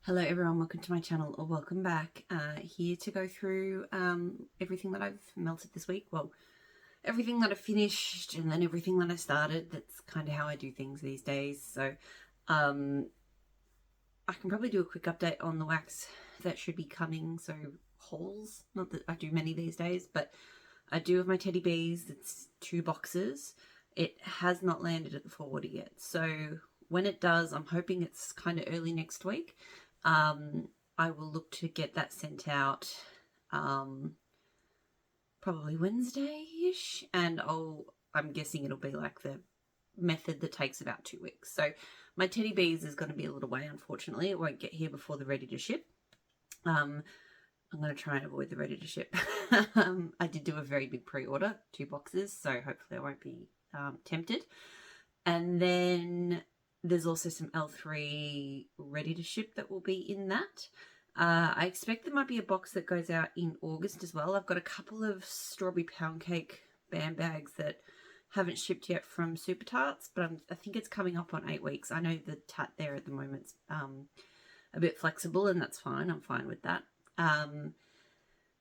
Hello everyone, welcome to my channel, or welcome back. Here to go through everything that I've melted this week. Well, everything that I finished and then everything that I started. That's kind of how I do things these days. So I can probably do a quick update on the wax that should be coming. So hauls, not that I do many these days, but I do have my teddy bees. It's 2 boxes. It has not landed at the forwarder yet. So when it does, I'm hoping it's kind of early next week. I will look to get that sent out probably Wednesday-ish, and I'm guessing it'll be like the method that takes about 2 weeks. So my teddy bees is going to be a little way, unfortunately. It won't get here before they're ready to ship. I'm going to try and avoid the ready to ship. I did do a very big pre-order, 2 boxes, so hopefully I won't be tempted. And then there's also some L3 ready to ship that will be in that. I expect there might be a box that goes out in August as well. I've got a couple of strawberry pound cake bam bags that haven't shipped yet from Super Tarts, but I think it's coming up on 8 weeks. I know the tat there at the moment's a bit flexible, and that's fine. I'm fine with that.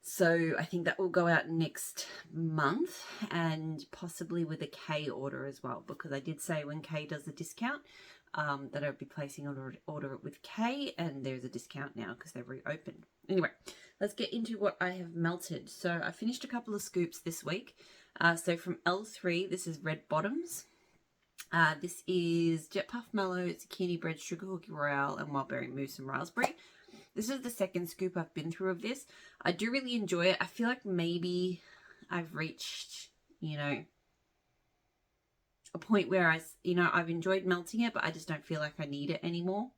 So I think that will go out next month, and possibly with a K order as well, because I did say when K does the discount that I would be placing an order with K, and there's a discount now because they've reopened. Anyway, let's get into what I have melted. So I finished a couple of scoops this week. So from L3, this is Red Bottoms. This is Jet Puff Mellow, Zucchini Bread, Sugar Cookie Royale, and Wild Berry Mousse and Raspberry. This is the second scoop I've been through of this. I do really enjoy it. I feel like maybe I've reached, a point where I've enjoyed melting it, but I just don't feel like I need it anymore.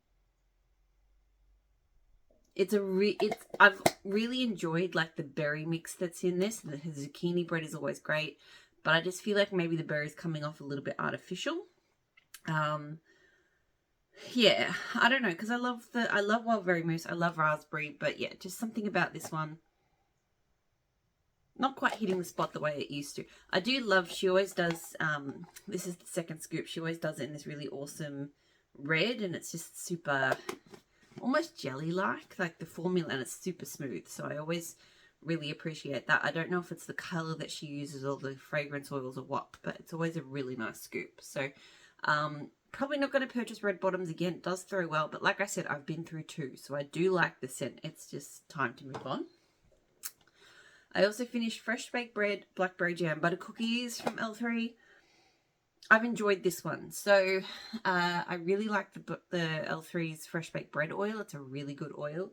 I've really enjoyed like the berry mix that's in this. The zucchini bread is always great, but I just feel like maybe the berry's coming off a little bit artificial. Yeah, I don't know, because I love wild berry mousse, I love raspberry, but yeah, just something about this one not quite hitting the spot the way it used to. I do love, she always does, this is the second scoop, she always does it in this really awesome red, and it's just super, almost jelly-like the formula, and it's super smooth, so I always really appreciate that. I don't know if it's the color that she uses or the fragrance oils or what, but it's always a really nice scoop. So probably not going to purchase Red Bottoms again. It does very well, but like I said, I've been through 2, so I do like the scent. It's just time to move on. I also finished Fresh Baked Bread, Blackberry Jam Butter Cookies from L3. I've enjoyed this one. So I really like the L3's Fresh Baked Bread oil. It's a really good oil.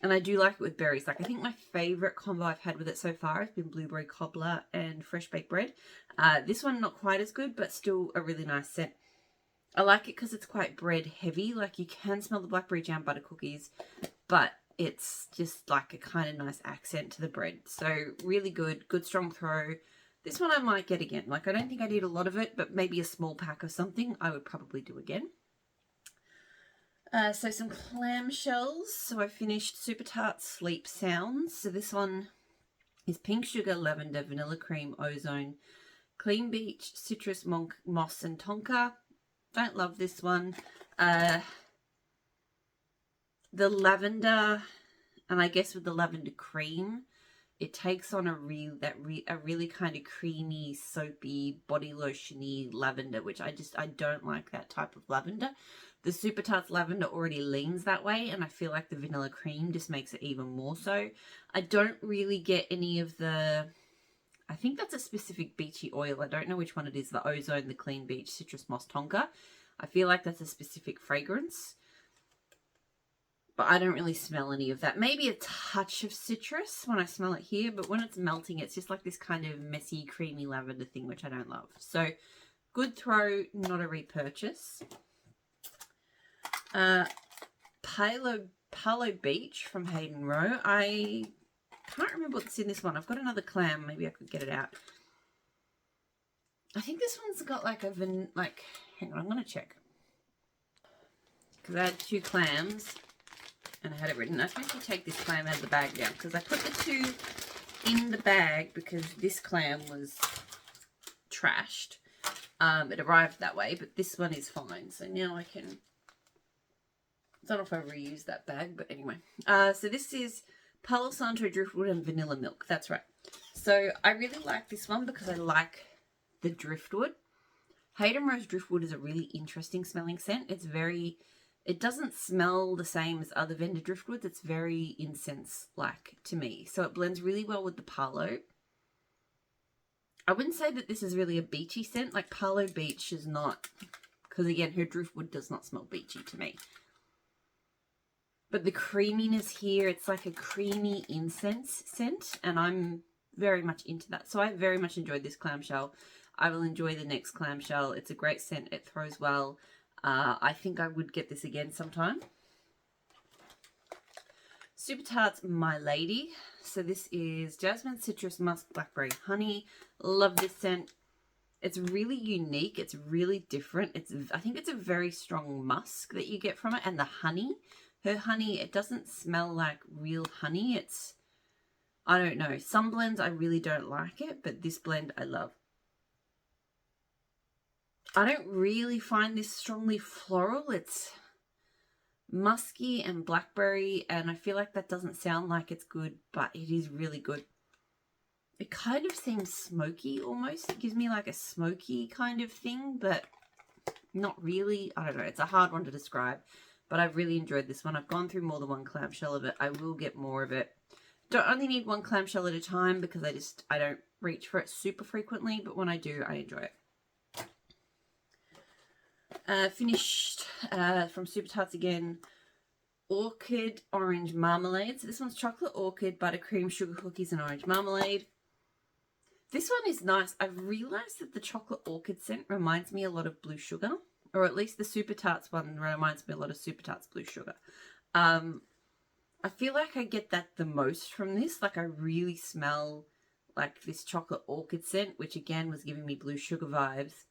And I do like it with berries. Like, I think my favourite combo I've had with it so far has been Blueberry Cobbler and Fresh Baked Bread. This one not quite as good, but still a really nice scent. I like it because it's quite bread heavy. Like, you can smell the Blackberry Jam Butter Cookies, but it's just like a kind of nice accent to the bread. So really good strong throw. This one I might get again. Like, I don't think I need a lot of it, but maybe a small pack of something I would probably do again. So some clamshells. So I finished Super Tart Sleep Sounds. So this one is pink sugar, lavender, vanilla cream, ozone, clean beach, citrus, monk, moss, and tonka. Don't love this one. The lavender, and I guess with the lavender cream, it takes on a really kind of creamy, soapy, body lotiony lavender, which I don't like that type of lavender. The Super Tarts lavender already leans that way, and I feel like the vanilla cream just makes it even more so. I don't really get any of the, I think that's a specific beachy oil. I don't know which one it is, the ozone, the clean beach, citrus, moss, tonka. I feel like that's a specific fragrance, but I don't really smell any of that. Maybe a touch of citrus when I smell it here, but when it's melting, it's just like this kind of messy, creamy lavender thing, which I don't love. So good throw, not a repurchase. Palo Beach from Hayden Row. I can't remember what's in this one. I've got another clam. Maybe I could get it out. I think this one's got like a hang on, I'm going to check. Because I had 2 clams and I had it written. I was going to take this clam out of the bag now, because I put the 2 in the bag because this clam was trashed. It arrived that way, but this one is fine. So now I can Don't know if I reused that bag, but anyway. So this is Palo Santo Driftwood and Vanilla Milk. That's right. So I really like this one because I like the driftwood. Hayden Rose Driftwood is a really interesting smelling scent. It doesn't smell the same as other vendor driftwoods. It's very incense-like to me. So it blends really well with the Palo. I wouldn't say that this is really a beachy scent. Like Palo Beach is not, because again, her driftwood does not smell beachy to me. But the creaminess here, it's like a creamy incense scent, and I'm very much into that. So I very much enjoyed this clamshell. I will enjoy the next clamshell. It's a great scent. It throws well. I think I would get this again sometime. Super Tarts My Lady. So this is jasmine, citrus, musk, blackberry, honey. Love this scent. It's really unique. It's really different. I think it's a very strong musk that you get from it. And the honey, her honey, it doesn't smell like real honey. I don't know. Some blends I really don't like it, but this blend I love. I don't really find this strongly floral. It's musky and blackberry, and I feel like that doesn't sound like it's good, but it is really good. It kind of seems smoky almost. It gives me like a smoky kind of thing, but not really. I don't know. It's a hard one to describe, but I've really enjoyed this one. I've gone through more than one clamshell of it. I will get more of it. Don't only need one clamshell at a time because I don't reach for it super frequently, but when I do, I enjoy it. Finished from Super Tarts again, Orchid Orange Marmalade. So this one's chocolate orchid, buttercream, sugar cookies, and orange marmalade. This one is nice. I've realised that the chocolate orchid scent reminds me a lot of blue sugar, or at least the Super Tarts one reminds me a lot of Super Tarts blue sugar. I feel like I get that the most from this. Like I really smell like this chocolate orchid scent, which again was giving me blue sugar vibes.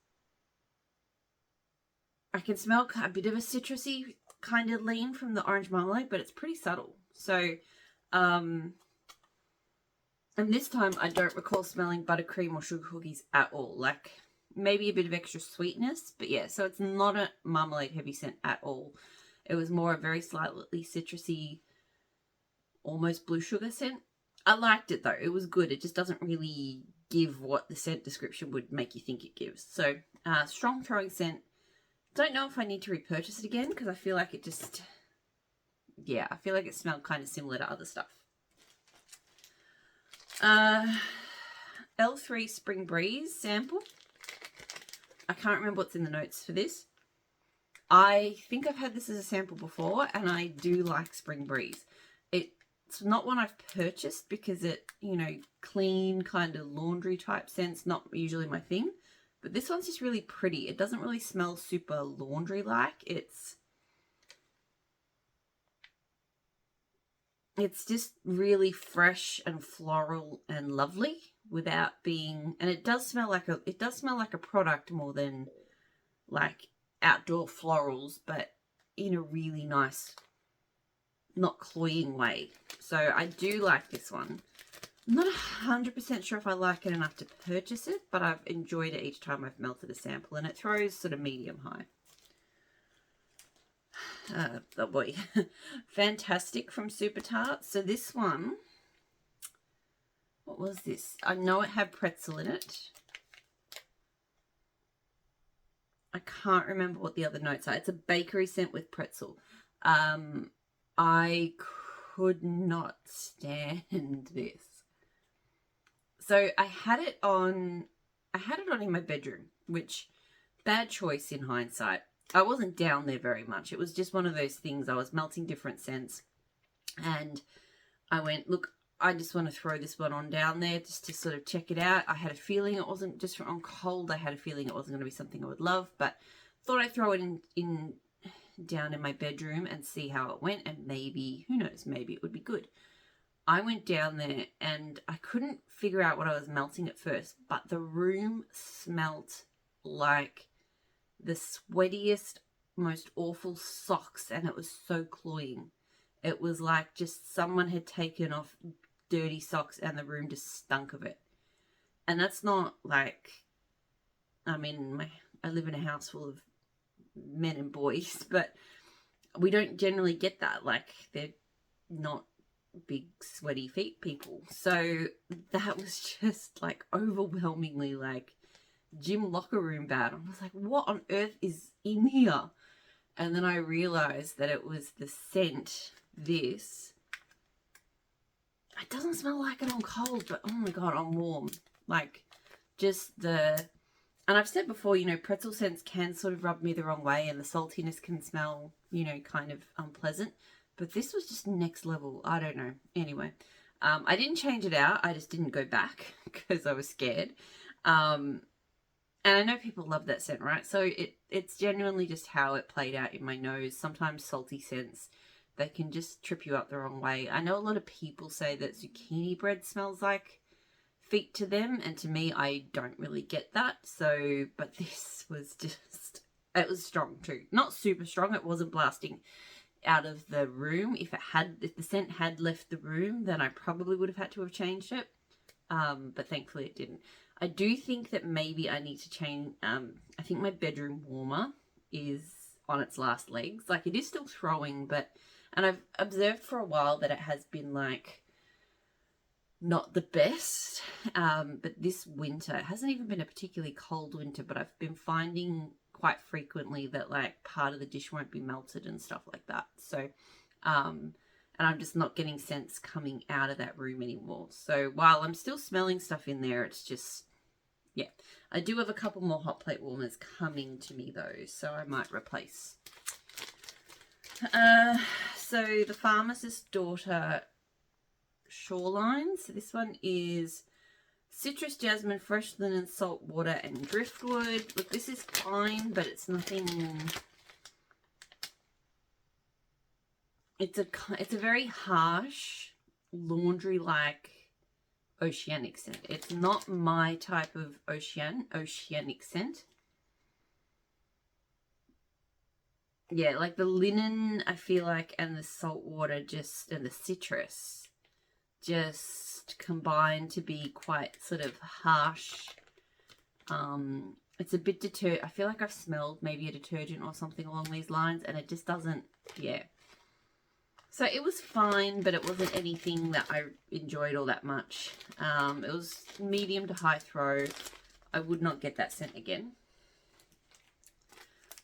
I can smell a bit of a citrusy kind of lean from the orange marmalade, but it's pretty subtle. So, and this time I don't recall smelling buttercream or sugar cookies at all. Like maybe a bit of extra sweetness, but yeah, so it's not a marmalade heavy scent at all. It was more a very slightly citrusy, almost blue sugar scent. I liked it though. It was good. It just doesn't really give what the scent description would make you think it gives. So, strong throwing scent. Don't know if I need to repurchase it again because I feel like it just, yeah, I feel like it smelled kind of similar to other stuff. L3 Spring Breeze sample. I can't remember what's in the notes for this. I think I've had this as a sample before, and I do like Spring Breeze. It's not one I've purchased because it, clean kind of laundry type scent's not usually my thing. But this one's just really pretty. It doesn't really smell super laundry-like. It's just really fresh and floral and lovely without being, and it does smell like a product more than like outdoor florals, but in a really nice, not cloying way. So I do like this one. I'm not 100% sure if I like it enough to purchase it, but I've enjoyed it each time I've melted a sample, and it throws sort of medium-high. Oh boy. Fantastic from Super Tarts. So this one, what was this? I know it had pretzel in it. I can't remember what the other notes are. It's a bakery scent with pretzel. I could not stand this. So I had it on in my bedroom, which bad choice in hindsight. I wasn't down there very much. It was just one of those things. I was melting different scents, and I went, look, I just want to throw this one on down there just to sort of check it out. I had a feeling it wasn't just on cold. I had a feeling it wasn't going to be something I would love, but thought I'd throw it in down in my bedroom and see how it went, and maybe, who knows, maybe it would be good. I went down there and I couldn't figure out what I was melting at first, but the room smelt like the sweatiest, most awful socks, and it was so cloying. It was like just someone had taken off dirty socks and the room just stunk of it. And that's not like, I mean, I live in a house full of men and boys, but we don't generally get that. Like, they're not big sweaty feet people. So that was just like overwhelmingly like gym locker room bad. I was like, what on earth is in here? And then I realized that it was the scent. This, it doesn't smell like it on cold, but oh my god, on warm. Like, just the, and I've said before, you know, pretzel scents can sort of rub me the wrong way, and the saltiness can smell, you know, kind of unpleasant. But this was just next level. I don't know. Anyway, I didn't change it out. I just didn't go back because I was scared. And I know people love that scent, right? So it's genuinely just how it played out in my nose. Sometimes salty scents, they can just trip you up the wrong way. I know a lot of people say that zucchini bread smells like feet to them, and to me, I don't really get that. So, but this was just, it was strong too. Not super strong. It wasn't blasting out of the room. If the scent had left the room, then I probably would have had to have changed it. But thankfully it didn't. I do think that maybe I need to change, I think my bedroom warmer is on its last legs. Like, it is still throwing, but, and I've observed for a while that it has been like not the best. But this winter, it hasn't even been a particularly cold winter, but I've been finding quite frequently that like part of the dish won't be melted and stuff like that. So, and I'm just not getting scents coming out of that room anymore. So while I'm still smelling stuff in there, it's just, yeah. I do have a couple more hot plate warmers coming to me though, so I might replace. So the Pharmacist's Daughter Shoreline. So this one is citrus, jasmine, fresh linen, salt water, and driftwood. Look, this is fine, but it's nothing. It's a very harsh, laundry-like oceanic scent. It's not my type of oceanic scent. Yeah, like the linen, I feel like, and the salt water just, and the citrus just combine to be quite sort of harsh. It's a bit I feel like I've smelled maybe a detergent or something along these lines, and it just doesn't, yeah. So it was fine, but it wasn't anything that I enjoyed all that much. It was medium to high throw. I would not get that scent again.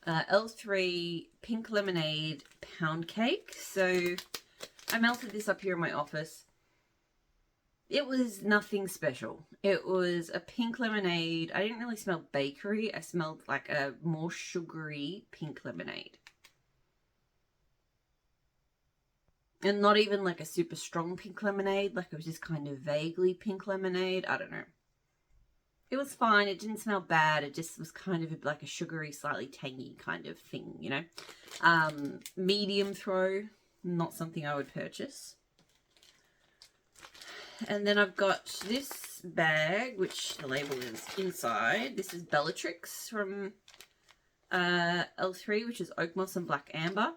L3 Pink Lemonade Pound Cake. So I melted this up here in my office. It was nothing special. It was a pink lemonade. I didn't really smell bakery. I smelled like a more sugary pink lemonade. And not even like a super strong pink lemonade. Like, it was just kind of vaguely pink lemonade. I don't know. It was fine. It didn't smell bad. It just was kind of like a sugary, slightly tangy kind of thing, you know. Medium throw. Not something I would purchase. And then I've got this bag, which the label is inside. This is Bellatrix from L3, which is Oak Moss and Black Amber.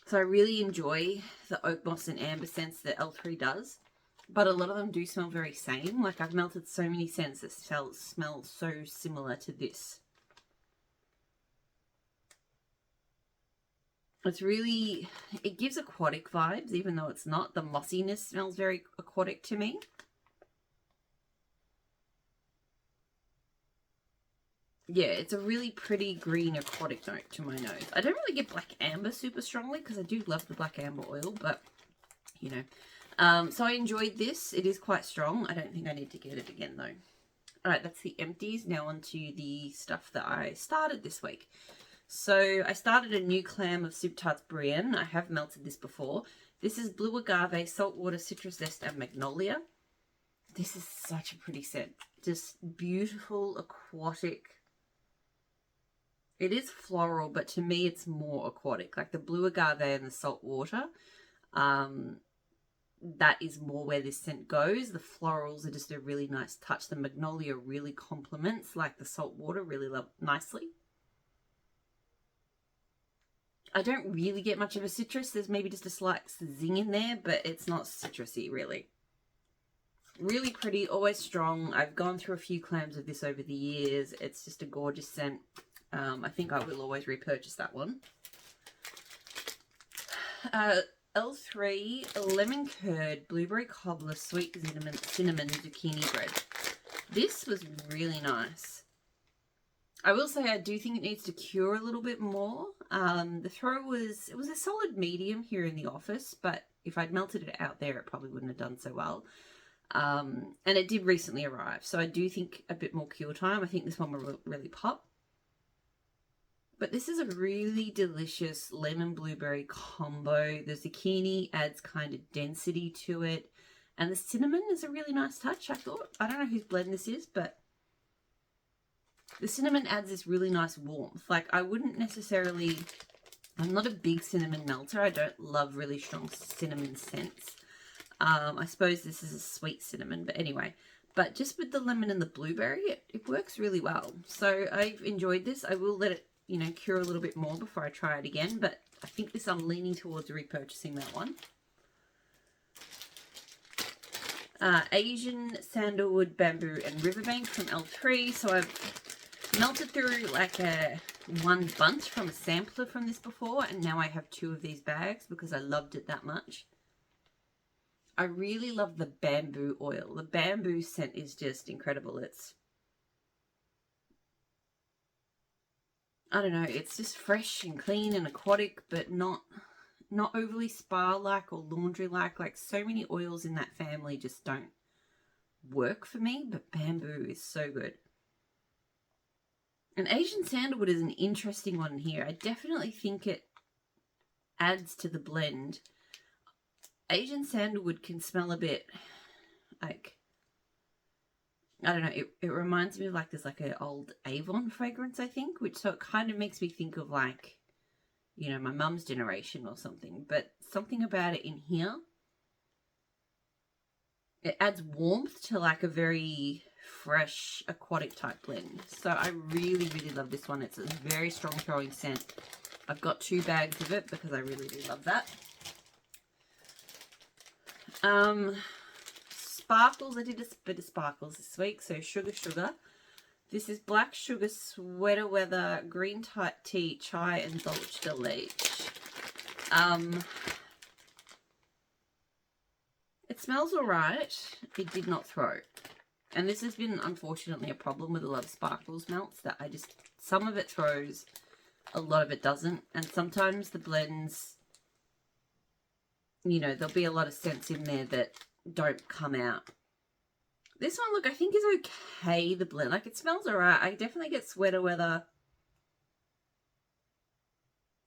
So I really enjoy the Oak Moss and Amber scents that L3 does. But a lot of them do smell very same. Like, I've melted so many scents that smell so similar to this. It's really, it gives aquatic vibes, even though it's not. The mossiness smells very aquatic to me. Yeah, it's a really pretty green aquatic note to my nose. I don't really get black amber super strongly because I do love the black amber oil, but, you know. So I enjoyed this. It is quite strong. I don't think I need to get it again, though. Alright, that's the empties. Now onto the stuff that I started this week. So I started a new clam of Soup Tarts Brienne. I have melted this before. This is blue agave, saltwater, citrus zest, and magnolia. This is such a pretty scent. Just beautiful, aquatic. It is floral, but to me it's more aquatic. Like the blue agave and the saltwater, that is more where this scent goes. The florals are just a really nice touch. The magnolia really complements like the saltwater really nicely. I don't really get much of a citrus. There's maybe just a slight zing in there, but it's not citrusy, really. Really pretty, always strong. I've gone through a few clams of this over the years. It's just a gorgeous scent. I think I will always repurchase that one. L3 lemon curd, blueberry cobbler, sweet cinnamon zucchini bread. This was really nice. I will say I do think it needs to cure a little bit more. The throw was a solid medium here in the office, but if I'd melted it out there, it probably wouldn't have done so well. And it did recently arrive, so I do think a bit more cure time. I think this one will really pop. But this is a really delicious lemon blueberry combo. The zucchini adds kind of density to it. And the cinnamon is a really nice touch, I thought. I don't know whose blend this is, but the cinnamon adds this really nice warmth. Like, I wouldn't necessarily... I'm not a big cinnamon melter. I don't love really strong cinnamon scents. I suppose this is a sweet cinnamon, but anyway. But just with the lemon and the blueberry, it works really well. So I've enjoyed this. I will let it, you know, cure a little bit more before I try it again. But I think this, I'm leaning towards repurchasing that one. Asian sandalwood, bamboo, and riverbank from L3. So I've melted through like one bunch from a sampler from this before, and now I have 2 of these bags because I loved it that much. I really love the bamboo oil. The bamboo scent is just incredible. It's, I don't know, it's just fresh and clean and aquatic, but not overly spa-like or laundry-like. Like, so many oils in that family just don't work for me, but bamboo is so good. And Asian sandalwood is an interesting one here. I definitely think it adds to the blend. Asian sandalwood can smell a bit like, I don't know, it reminds me of like, there's like an old Avon fragrance, I think, which, so it kind of makes me think of like, you know, my mum's generation or something, but something about it in here, it adds warmth to like a very fresh aquatic type blend. So I really, really love this one. It's a very strong throwing scent. I've got 2 bags of it because I really do love that. Sparkles. I did a bit of sparkles this week. So sugar. This is black sugar, sweater weather, green tea, chai, and dulce de leche. It smells alright. It did not throw. And this has been, unfortunately, a problem with a lot of sparkles melts, that some of it throws, a lot of it doesn't. And sometimes the blends, you know, there'll be a lot of scents in there that don't come out. This one, look, I think is okay, the blend. Like, it smells alright. I definitely get sweater weather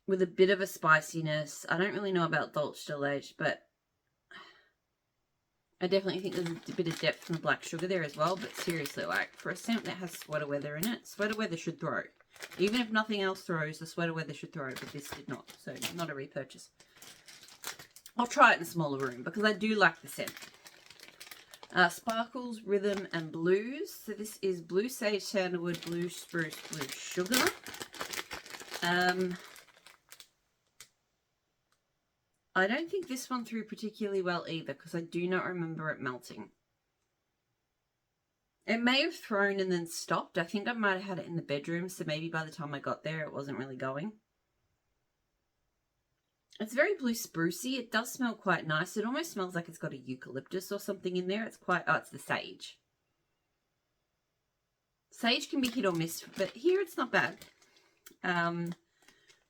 with a bit of a spiciness. I don't really know about dulce de leche, but I definitely think there's a bit of depth from the black sugar there as well. But seriously, like, for a scent that has sweater weather in it, sweater weather should throw. Even if nothing else throws, the sweater weather should throw, but this did not. So, not a repurchase. I'll try it in a smaller room because I do like the scent. Sparkles, Rhythm, and Blues. So this is Blue Sage, Sandalwood, Blue Spruce, Blue Sugar. I don't think this one threw particularly well either because I do not remember it melting. It may have thrown and then stopped. I think I might have had it in the bedroom, so maybe by the time I got there it wasn't really going. It's very blue sprucey. It does smell quite nice. It almost smells like it's got a eucalyptus or something in there. It's quite, oh, it's the sage. Sage can be hit or miss, but here it's not bad.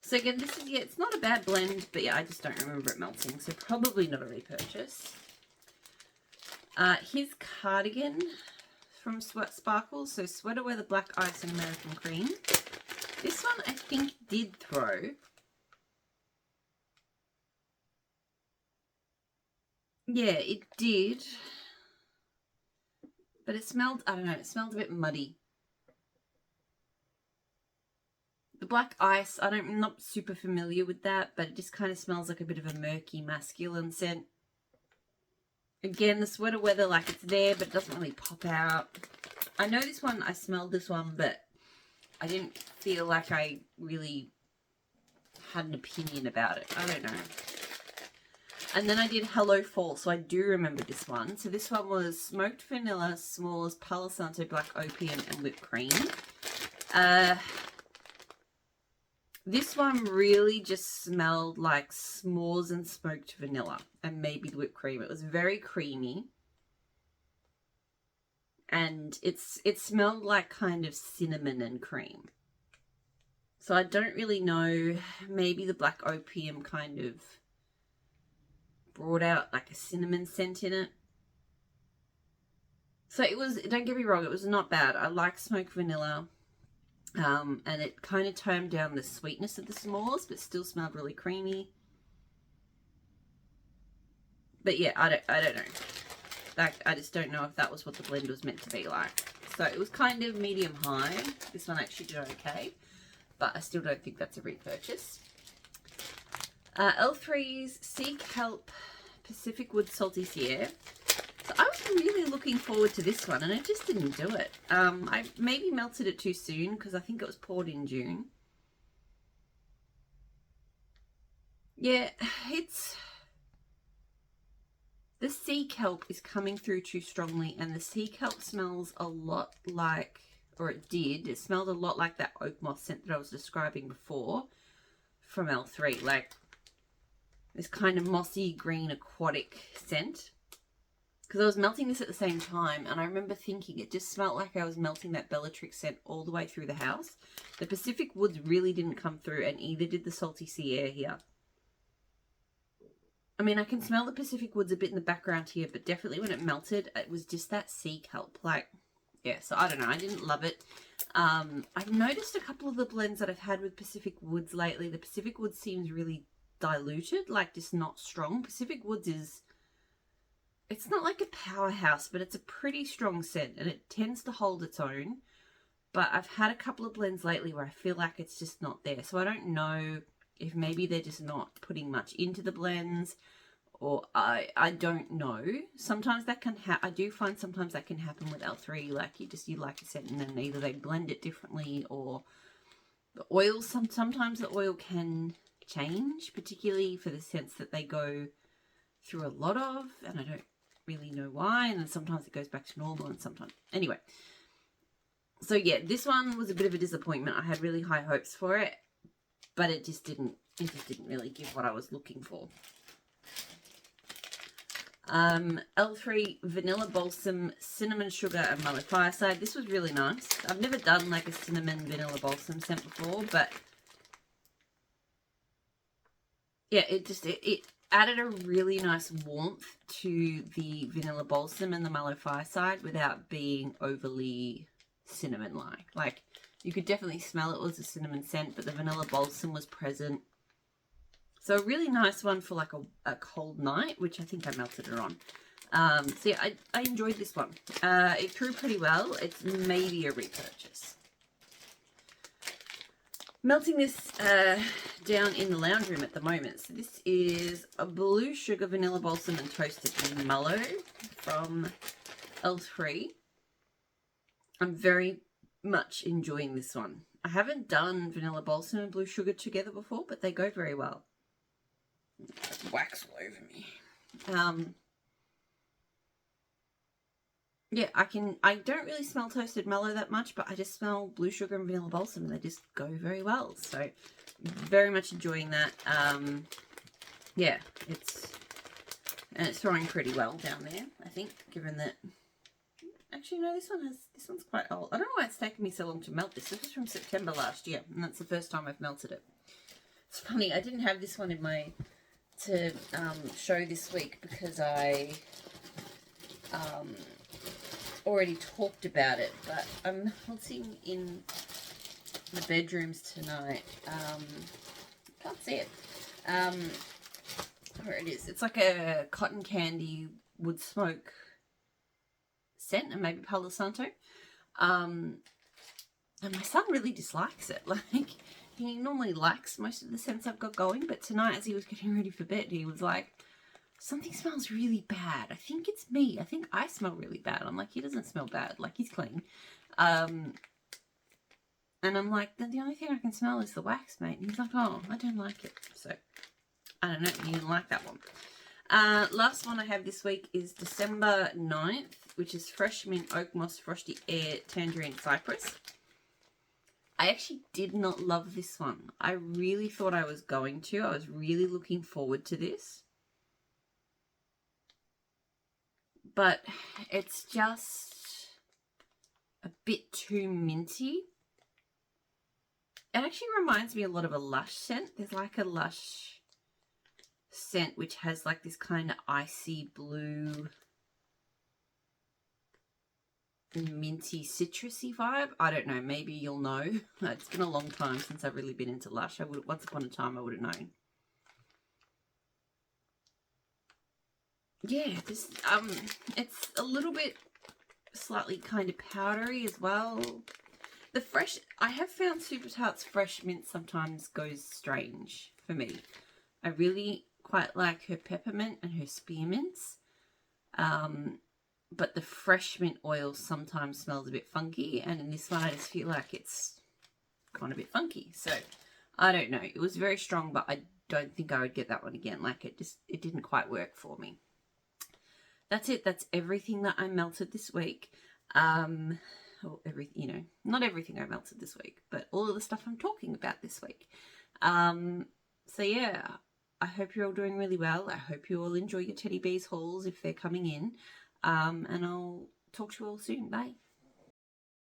So again, this is, yeah, it's not a bad blend, but yeah, I just don't remember it melting, so probably not a repurchase. His cardigan from Sparkles, so Sweater Weather, Black Ice, and American Cream. This one I think did throw. Yeah, it did. But it smelled, I don't know, it smelled a bit muddy. The Black Ice, I'm not super familiar with that, but it just kind of smells like a bit of a murky masculine scent. Again, the Sweater Weather, like, it's there, but it doesn't really pop out. I know this one, I smelled this one, but I didn't feel like I really had an opinion about it. I don't know. And then I did Hello Fall, so I do remember this one. So this one was Smoked Vanilla, S'mores, Palo Santo, Black Opium, and Whipped Cream. This one really just smelled like s'mores and smoked vanilla and maybe whipped cream. It was very creamy. And it smelled like kind of cinnamon and cream. So I don't really know. Maybe the black opium kind of brought out like a cinnamon scent in it. So it was, don't get me wrong, it was not bad. I like smoked vanilla. And it kind of toned down the sweetness of the s'mores, but still smelled really creamy. But yeah, I don't know. Like, I just don't know if that was what the blend was meant to be like. So it was kind of medium high. This one actually did okay, but I still don't think that's a repurchase. L3's Sea Kelp Pacific Wood Salty Sierra. So I was really looking forward to this one, and it just didn't do it. I maybe melted it too soon because I think it was poured in June. Yeah, it's... The sea kelp is coming through too strongly, and the sea kelp smells a lot like, or it did, it smelled a lot like that oak moss scent that I was describing before from L3. Like this kind of mossy green aquatic scent. Because I was melting this at the same time, and I remember thinking it just smelled like I was melting that Bellatrix scent all the way through the house. The Pacific Woods really didn't come through, and either did the Salty Sea Air here. I mean, I can smell the Pacific Woods a bit in the background here, but definitely when it melted, it was just that sea kelp. Like, yeah, so I don't know. I didn't love it. I've noticed a couple of the blends that I've had with Pacific Woods lately. The Pacific Woods seems really diluted, like just not strong. Pacific Woods is... It's not like a powerhouse, but it's a pretty strong scent, and it tends to hold its own. But I've had a couple of blends lately where I feel like it's just not there. So I don't know if maybe they're just not putting much into the blends, or I don't know. Sometimes that can I do find sometimes that can happen with L3. Like you like a scent, and then either they blend it differently, or the oil. Sometimes the oil can change, particularly for the scents that they go through a lot of, and I don't really know why, and then sometimes it goes back to normal, and sometimes anyway. So yeah, this one was a bit of a disappointment. I had really high hopes for it, but it just didn't really give what I was looking for. L3 Vanilla Balsam Cinnamon Sugar and Mallow Fireside. This was really nice. I've never done like a cinnamon vanilla balsam scent before, but yeah, it added a really nice warmth to the vanilla balsam and the Mallow Fireside without being overly cinnamon-like. Like, you could definitely smell it was a cinnamon scent, but the vanilla balsam was present. So a really nice one for like a cold night, which I think I melted it on. So yeah, I enjoyed this one. It threw pretty well. It's maybe a repurchase. Melting this down in the lounge room at the moment. So this is a Blue Sugar Vanilla Balsam and Toasted Mallow from L3. I'm very much enjoying this one. I haven't done Vanilla Balsam and Blue Sugar together before, but they go very well. Wax all over me. Yeah, I don't really smell Toasted Mallow that much, but I just smell Blue Sugar and Vanilla Balsam, and they just go very well. So, very much enjoying that. Yeah, it's throwing pretty well down there, I think, given that... Actually, no, this one's quite old. I don't know why it's taken me so long to melt this. This was from September last year, and that's the first time I've melted it. It's funny, I didn't have this one in my... to show this week because I... already talked about it, but I'm melting in the bedrooms tonight. Can't see it. Where it is. It's like a cotton candy wood smoke scent, and maybe Palo Santo. And my son really dislikes it. Like, he normally likes most of the scents I've got going, but tonight as he was getting ready for bed, he was like, something smells really bad. I think it's me. I think I smell really bad. I'm like, he doesn't smell bad. Like, he's clean. And I'm like, the only thing I can smell is the wax, mate. And he's like, oh, I don't like it. So, I don't know. He didn't like that one. Last one I have this week is December 9th, which is Fresh Mint Oak Moss Frosty Air Tangerine Cypress. I actually did not love this one. I really thought I was going to. I was really looking forward to this. But it's just a bit too minty. It actually reminds me a lot of a Lush scent. There's like a Lush scent which has like this kind of icy blue, minty, citrusy vibe. I don't know. Maybe you'll know. It's been a long time since I've really been into Lush. Once upon a time I would have known. Yeah, this it's a little bit slightly kind of powdery as well. The fresh, I have found Super Tart's fresh mint sometimes goes strange for me. I really quite like her peppermint and her spearmints. But the fresh mint oil sometimes smells a bit funky, and in this one I just feel like it's gone a bit funky. So I don't know. It was very strong, but I don't think I would get that one again. Like it didn't quite work for me. That's it. That's everything that I melted this week. Not everything I melted this week, but all of the stuff I'm talking about this week. So yeah, I hope you're all doing really well. I hope you all enjoy your Teddy Bees hauls if they're coming in. And I'll talk to you all soon. Bye.